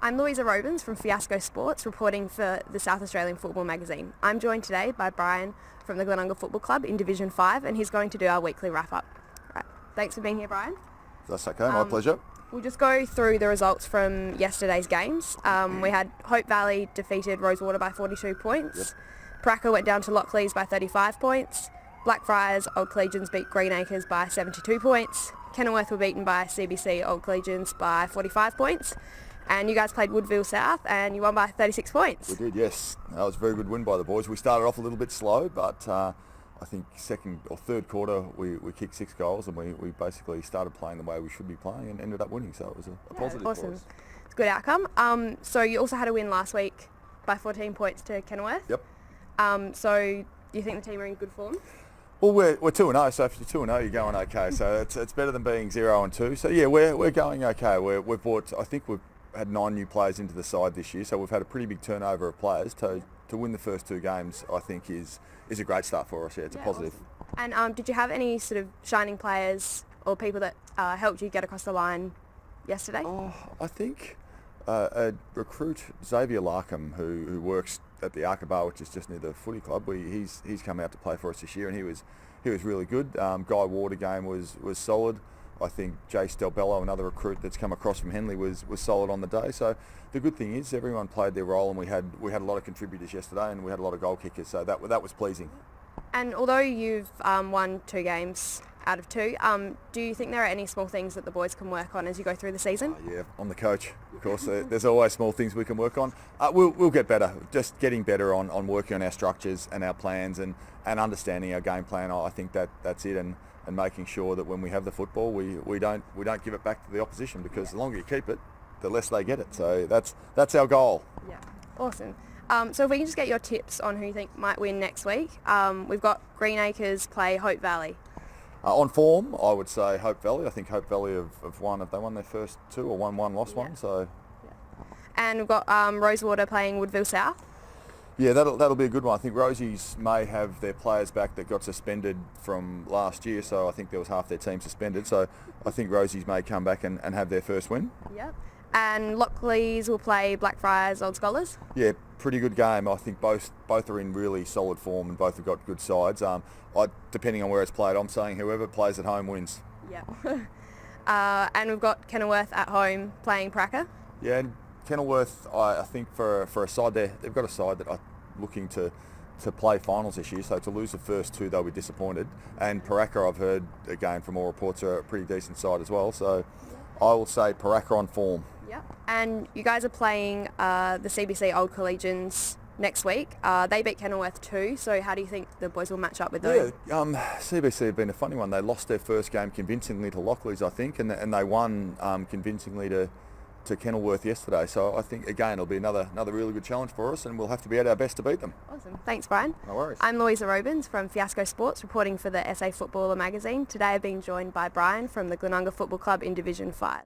I'm Louisa Robins from Fiasco Sports, reporting for the South Australian Football Magazine. I'm joined today by Brian from the Glenunga Football Club in Division 5, and he's going to do our weekly wrap-up. Right. Thanks for being here, Brian. That's okay, my pleasure. We'll just go through the results from yesterday's games. We had Hope Valley defeated Rosewater by 42 points. Yep. Paraka went down to Leys by 35 points. Blackfriars Old Collegians beat Greenacres by 72 points. Kenilworth were beaten by CBC Old Collegians by 45 points. And you guys played Woodville South and you won by 36 points. We did, yes. That was a very good win by the boys. We started off a little bit slow, but I think second or third quarter we kicked 6 goals and we basically started playing the way we should be playing and ended up winning. So it was a positive awesome. for us. It's a good outcome. So you also had a win last week by 14 points to Kenilworth. Yep. So you think the team are in good form? Well, we're 2-0, so if you're 2-0, you're going okay. So it's better than being 0-2. So yeah, we're going okay. We've brought, I think we've had 9 new players into the side this year, so we've had a pretty big turnover of players. To win the first 2 games, I think is a great start for us. Yeah, it's a positive. Awesome. And did you have any sort of shining players or people that helped you get across the line yesterday? Oh, I think a recruit, Xavier Larkham, who works at the Arkabar, which is just near the footy club. He's come out to play for us this year, and he was really good. Guy Ward again was solid. I think Jace Del Bello, another recruit that's come across from Henley, was solid on the day. So the good thing is everyone played their role, and we had a lot of contributors yesterday, and we had a lot of goal kickers. So that was pleasing. And although you've won 2 games out of 2, do you think there are any small things that the boys can work on as you go through the season? Yeah, I'm the coach, of course. There's always small things we can work on. We'll get better, just getting better on working on our structures and our plans and understanding our game plan. I think that's it, and making sure that when we have the football, we don't give it back to the opposition, because the longer you keep it, the less they get it. So that's our goal. Yeah, awesome. So if we can just get your tips on who you think might win next week. We've got Greenacres play Hope Valley. On form, I would say Hope Valley. I think Hope Valley have won. Have they won their first 2 or won 1, lost 1? So. Yeah. And we've got Rosewater playing Woodville South. Yeah, that'll be a good one. I think Rosie's may have their players back that got suspended from last year, so I think there was half their team suspended. So I think Rosie's may come back and have their first win. Yep. And Leys will play Blackfriars Old Scholars. Yeah, pretty good game. I think both are in really solid form and both have got good sides. Depending on where it's played, I'm saying whoever plays at home wins. Yeah. And we've got Kenilworth at home playing Paraka. Yeah. And Kenilworth, I think for a side there, they've got a side that are looking to play finals this year, so to lose the first 2 they'll be disappointed. And Paraka, I've heard again from all reports, are a pretty decent side as well, so I will say Paraka on form. Yeah. And you guys are playing the CBC Old Collegians next week. They beat Kenilworth too, so how do you think the boys will match up with those? Yeah, CBC have been a funny one. They lost their first game convincingly to Leys, I think, and they won convincingly to Kenilworth yesterday. So I think, again, it'll be another really good challenge for us, and we'll have to be at our best to beat them. Awesome. Thanks, Brian. No worries. I'm Louisa Robins from Fiasco Sports, reporting for the SA Footballer magazine. Today I've been joined by Brian from the Glenunga Football Club in Division 5.